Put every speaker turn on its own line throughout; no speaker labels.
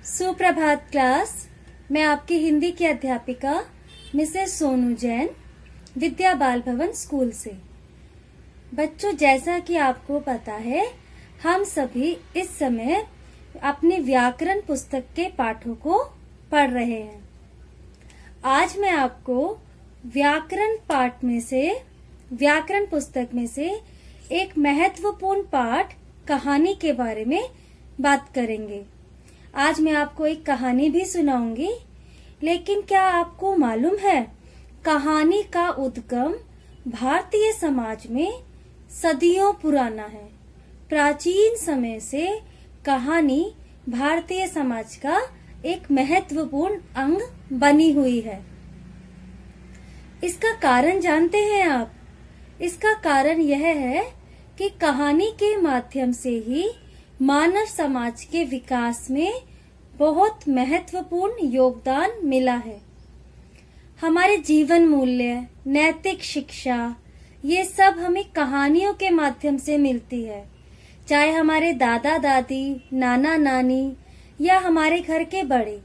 सुप्रभात क्लास। मैं आपकी हिंदी की अध्यापिका मिसेस सोनू जैन, विद्या बाल भवन स्कूल से। बच्चों, जैसा कि आपको पता है, हम सभी इस समय अपनी व्याकरण पुस्तक के पाठों को पढ़ रहे हैं। आज मैं आपको व्याकरण पुस्तक में से एक महत्वपूर्ण पाठ कहानी के बारे में बात करेंगे। आज मैं आपको एक कहानी भी सुनाऊंगी, लेकिन क्या आपको मालूम है, कहानी का उद्गम भारतीय समाज में सदियों पुराना है। प्राचीन समय से कहानी भारतीय समाज का एक महत्वपूर्ण अंग बनी हुई है। इसका कारण जानते हैं आप? इसका कारण यह है कि कहानी के माध्यम से ही मानव समाज के विकास में बहुत महत्वपूर्ण योगदान मिला है। हमारे जीवन मूल्य, नैतिक शिक्षा, ये सब हमें कहानियों के माध्यम से मिलती है। चाहे हमारे दादा दादी, नाना नानी या हमारे घर के बड़े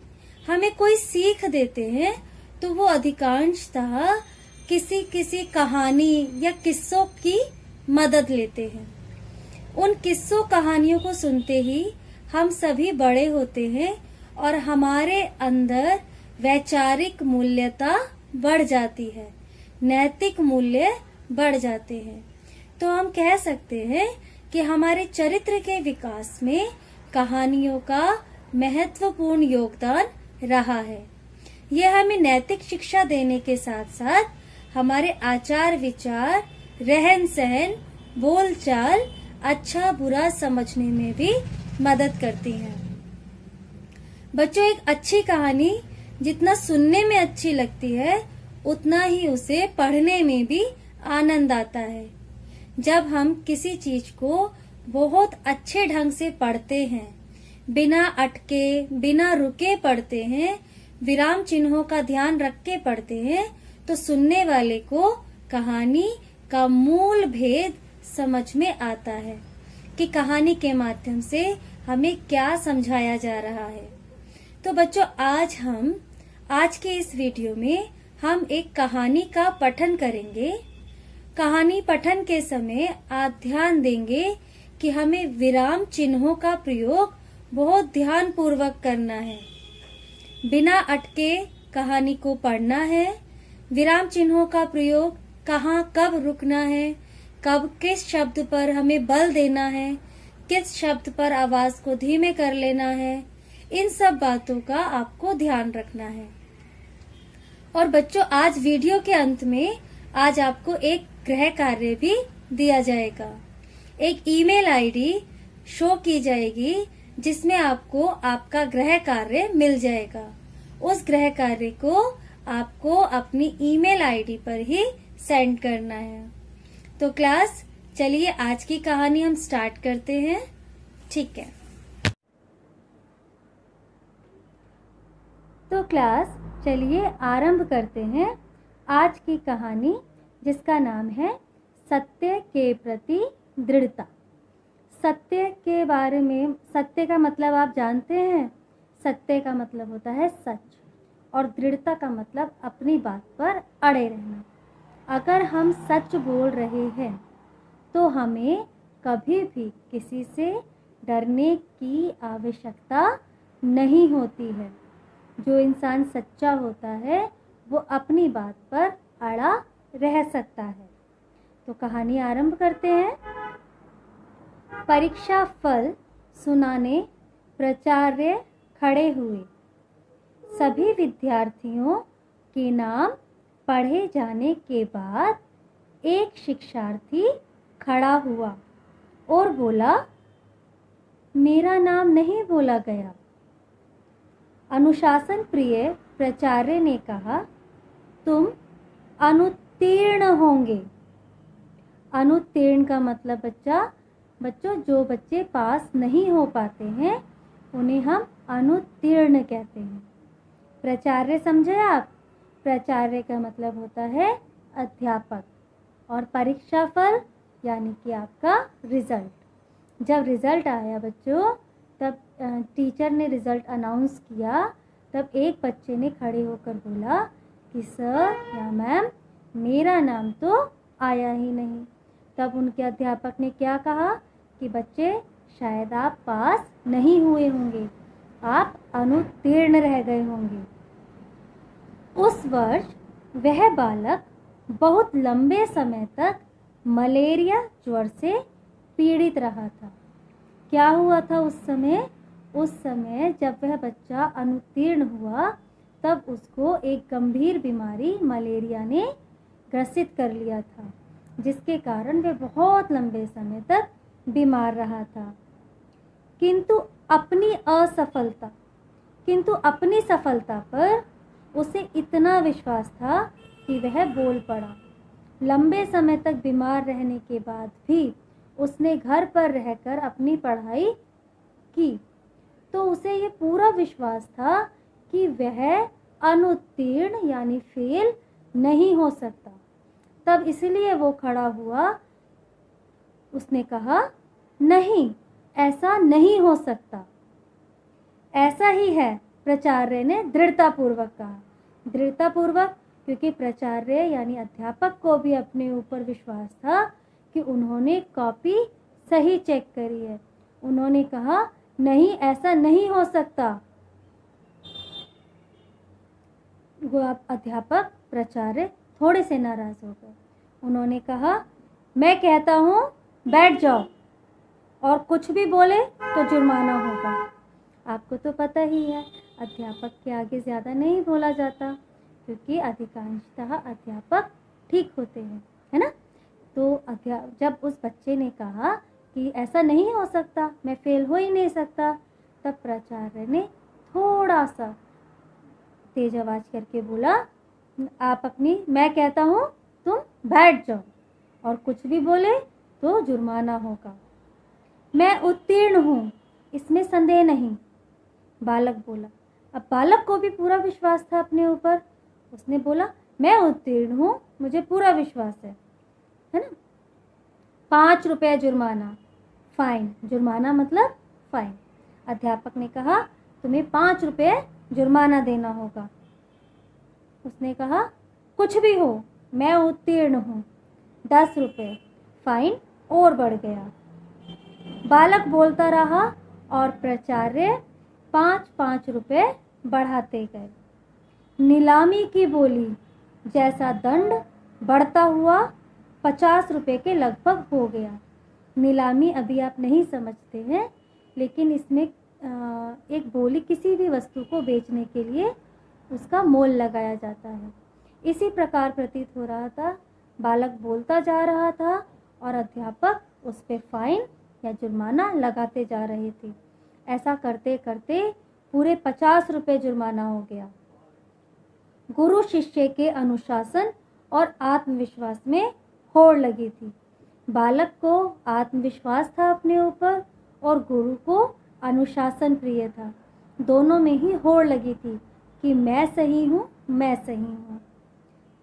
हमें कोई सीख देते हैं, तो वो अधिकांशतः किसी कहानी या किस्सों की मदद लेते हैं। उन किस्सों कहानियों को सुनते ही हम सभी बड़े होते हैं और हमारे अंदर वैचारिक मूल्यता बढ़ जाती है, नैतिक मूल्य बढ़ जाते हैं। तो हम कह सकते हैं कि हमारे चरित्र के विकास में कहानियों का महत्वपूर्ण योगदान रहा है। यह हमें नैतिक शिक्षा देने के साथ साथ हमारे आचार विचार, रहन सहन, बोलचाल, अच्छा बुरा समझने में भी मदद करती हैं। बच्चों, एक अच्छी कहानी जितना सुनने में अच्छी लगती है, उतना ही उसे पढ़ने में भी आनंद आता है। जब हम किसी चीज को बहुत अच्छे ढंग से पढ़ते हैं, बिना अटके, बिना रुके पढ़ते हैं, विराम चिन्हों का ध्यान रख के पढ़ते हैं, तो सुनने वाले को कहानी का मूल भेद समझ में आता है कि कहानी के माध्यम से हमें क्या समझाया जा रहा है। तो बच्चों, आज के इस वीडियो में हम एक कहानी का पठन करेंगे। कहानी पठन के समय आप ध्यान देंगे कि हमें विराम चिन्हों का प्रयोग बहुत ध्यान पूर्वक करना है। बिना अटके कहानी को पढ़ना है। विराम चिन्हों का प्रयोग कहाँ कब रुकना है, कब किस शब्द पर हमें बल देना है, किस शब्द पर आवाज को धीमे कर लेना है, इन सब बातों का आपको ध्यान रखना है। और बच्चों, आज वीडियो के अंत में आज आपको एक गृह कार्य भी दिया जाएगा। एक ईमेल आईडी शो की जाएगी जिसमें आपको आपका गृह कार्य मिल जाएगा। उस गृह कार्य को आपको अपनी ईमेल आईडी पर ही सेंड करना है। तो क्लास, चलिए आज की कहानी हम स्टार्ट करते हैं। ठीक है। तो क्लास, चलिए आरंभ करते हैं आज की कहानी, जिसका नाम है सत्य के प्रति दृढ़ता। सत्य के बारे में, सत्य का मतलब आप जानते हैं? सत्य का मतलब होता है सच, और दृढ़ता का मतलब अपनी बात पर अड़े रहना। अगर हम सच बोल रहे हैं तो हमें कभी भी किसी से डरने की आवश्यकता नहीं होती है। जो इंसान सच्चा होता है वो अपनी बात पर अड़ा रह सकता है। तो कहानी आरंभ करते हैं। परीक्षा फल सुनाने प्राचार्य खड़े हुए। सभी विद्यार्थियों के नाम पढ़े जाने के बाद एक शिक्षार्थी खड़ा हुआ और बोला, मेरा नाम नहीं बोला गया। अनुशासन प्रिय प्राचार्य ने कहा, तुम अनुत्तीर्ण होंगे। अनुत्तीर्ण का मतलब बच्चों, जो बच्चे पास नहीं हो पाते हैं उन्हें हम अनुत्तीर्ण कहते हैं। प्राचार्य समझे आप? प्राचार्य का मतलब होता है अध्यापक, और परीक्षा फल यानी कि आपका रिजल्ट। जब रिजल्ट आया बच्चों, तब टीचर ने रिज़ल्ट अनाउंस किया तब एक बच्चे ने खड़े होकर बोला कि सर या मैम, मेरा नाम तो आया ही नहीं। तब उनके अध्यापक ने क्या कहा कि बच्चे, शायद आप पास नहीं हुए होंगे, आप अनुत्तीर्ण रह गए होंगे। उस वर्ष वह बालक बहुत लंबे समय तक मलेरिया ज्वर से पीड़ित रहा था। क्या हुआ था उस समय? उस समय जब वह बच्चा अनुत्तीर्ण हुआ तब उसको एक गंभीर बीमारी मलेरिया ने ग्रसित कर लिया था, जिसके कारण वह बहुत लंबे समय तक बीमार रहा था। किंतु अपनी सफलता पर उसे इतना विश्वास था कि वह बोल पड़ा। लंबे समय तक बीमार रहने के बाद भी उसने घर पर रहकर अपनी पढ़ाई की, तो उसे ये पूरा विश्वास था कि वह अनुत्तीर्ण यानी फेल नहीं हो सकता। तब इसलिए वो खड़ा हुआ, उसने कहा, नहीं, ऐसा नहीं हो सकता। ऐसा ही है, प्राचार्य ने दृढ़तापूर्वक कहा। दृढ़तापूर्वक क्योंकि प्राचार्य यानी अध्यापक को भी अपने ऊपर विश्वास था कि उन्होंने कॉपी सही चेक करी है। उन्होंने कहा, नहीं, ऐसा नहीं हो सकता। अध्यापक प्राचार्य थोड़े से नाराज हो गए। उन्होंने कहा, मैं कहता हूँ बैठ जाओ, और कुछ भी बोले तो जुर्माना होगा। आपको तो पता ही है, अध्यापक के आगे ज़्यादा नहीं बोला जाता, क्योंकि अधिकांशतः अध्यापक ठीक होते हैं, है ना। तो जब उस बच्चे ने कहा कि ऐसा नहीं हो सकता, मैं फेल हो ही नहीं सकता, तब प्राचार्य ने थोड़ा सा तेज आवाज करके बोला, मैं कहता हूँ तुम बैठ जाओ, और कुछ भी बोले तो जुर्माना होगा। मैं उत्तीर्ण हूँ, इसमें संदेह नहीं, बालक बोला। अब बालक को भी पूरा विश्वास था अपने ऊपर। उसने बोला, मैं उत्तीर्ण हूँ, मुझे पूरा विश्वास है ना। 5 रुपये जुर्माना, फाइन। जुर्माना मतलब फाइन। अध्यापक ने कहा, तुम्हें 5 रुपये जुर्माना देना होगा। उसने कहा, कुछ भी हो, मैं उत्तीर्ण हूँ। 10 रुपये, फाइन और बढ़ गया। बालक बोलता रहा और प्राचार्य 5-5 रुपये बढ़ाते गए। नीलामी की बोली जैसा दंड बढ़ता हुआ 50 रुपये के लगभग हो गया। नीलामी अभी आप नहीं समझते हैं, लेकिन इसमें एक बोली किसी भी वस्तु को बेचने के लिए उसका मोल लगाया जाता है। इसी प्रकार प्रतीत हो रहा था। बालक बोलता जा रहा था और अध्यापक उस पे फाइन या जुर्माना लगाते जा रहे थे। ऐसा करते करते पूरे 50 रुपये जुर्माना हो गया। गुरु शिष्य के अनुशासन और आत्मविश्वास में होड़ लगी थी। बालक को आत्मविश्वास था अपने ऊपर और गुरु को अनुशासन प्रिय था। दोनों में ही होड़ लगी थी कि मैं सही हूँ, मैं सही हूँ।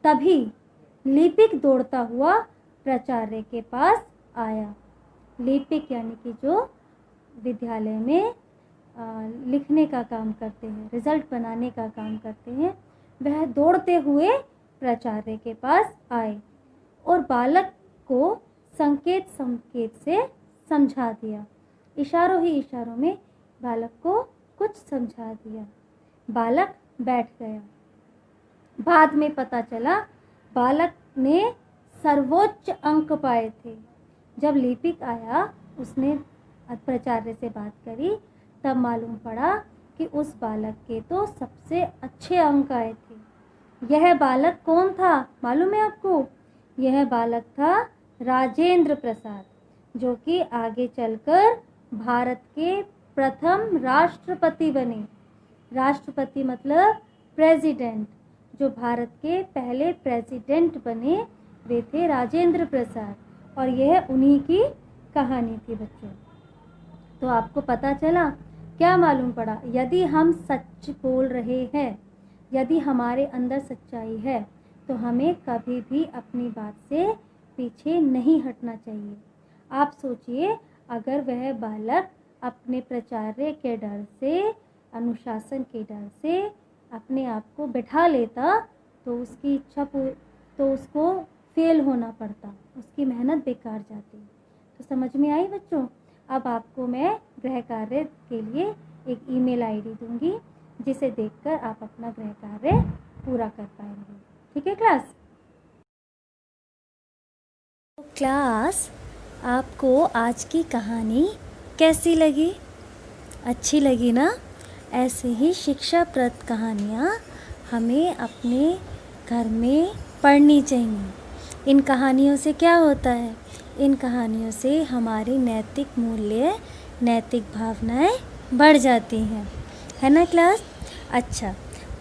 तभी लिपिक दौड़ता हुआ प्राचार्य के पास आया। लिपिक यानी कि जो विद्यालय में लिखने का काम करते हैं, रिजल्ट बनाने का काम करते हैं, वह दौड़ते हुए प्राचार्य के पास आए और बालक को संकेत से समझा दिया। इशारों ही इशारों में बालक को कुछ समझा दिया। बालक बैठ गया। बाद में पता चला बालक ने सर्वोच्च अंक पाए थे। जब लिपिक आया, उसने प्राचार्य से बात करी, तब मालूम पड़ा कि उस बालक के तो सबसे अच्छे अंक आए थे। यह बालक कौन था मालूम है आपको? यह बालक था राजेंद्र प्रसाद, जो कि आगे चलकर भारत के प्रथम राष्ट्रपति बने। राष्ट्रपति मतलब प्रेसिडेंट। जो भारत के पहले प्रेसिडेंट बने वे थे राजेंद्र प्रसाद, और यह उन्हीं की कहानी थी बच्चों। तो आपको पता चला, क्या मालूम पड़ा? यदि हम सच बोल रहे हैं, यदि हमारे अंदर सच्चाई है, तो हमें कभी भी अपनी बात से पीछे नहीं हटना चाहिए। आप सोचिए, अगर वह बालक अपने प्राचार्य के डर से, अनुशासन के डर से अपने आप को बिठा लेता तो उसकी इच्छा तो उसको फेल होना पड़ता, उसकी मेहनत बेकार जाती। तो समझ में आई बच्चों? अब आपको मैं गृह कार्य के लिए एक ईमेल आईडी दूंगी जिसे देखकर आप अपना गृह कार्य पूरा कर पाएंगे। ठीक है क्लास? तो क्लास, आपको आज की कहानी कैसी लगी? अच्छी लगी ना? ऐसे ही शिक्षाप्रद कहानियाँ हमें अपने घर में पढ़नी चाहिए। इन कहानियों से क्या होता है? इन कहानियों से हमारी नैतिक मूल्य, नैतिक भावनाएं बढ़ जाती हैं, है ना क्लास? अच्छा,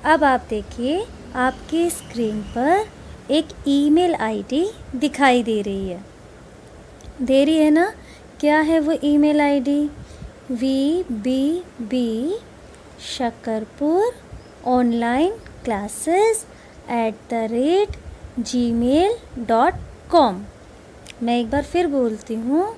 अब आप देखिए, आपकी स्क्रीन पर एक ईमेल आईडी दिखाई दे रही है ना? क्या है वो ईमेल आईडी? vbbshakarpuronlineclasses@gmail.com। मैं एक बार फिर बोलती हूँ,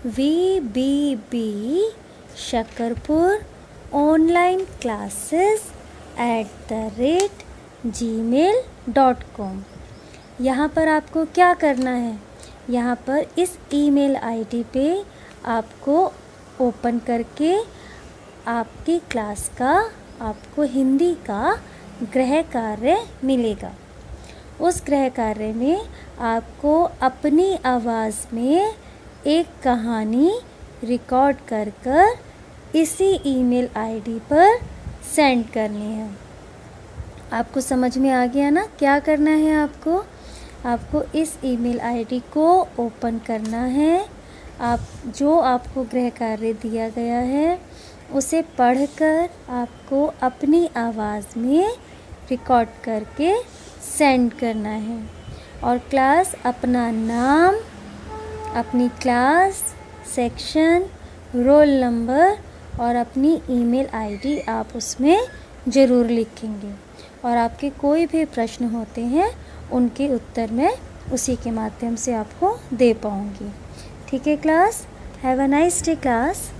vbbshakarpuronlineclasses@gmail.com। यहाँ पर आपको क्या करना है? यहाँ पर इस ईमेल आईडी पे आपको ओपन करके आपकी क्लास का, आपको हिंदी का गृह कार्य मिलेगा। उस गृह कार्य में आपको अपनी आवाज़ में एक कहानी रिकॉर्ड कर इसी ईमेल आईडी पर सेंड करनी है। आपको समझ में आ गया ना क्या करना है? आपको इस ईमेल आईडी को ओपन करना है। आपको गृह कार्य दिया गया है उसे पढ़कर आपको अपनी आवाज़ में रिकॉर्ड करके सेंड करना है। और क्लास, अपना नाम, अपनी क्लास, सेक्शन, रोल नंबर और अपनी ईमेल आईडी आप उसमें ज़रूर लिखेंगे। और आपके कोई भी प्रश्न होते हैं उनके उत्तर मैं उसी के माध्यम से आपको दे पाऊँगी। ठीक है class? Have a nice day class.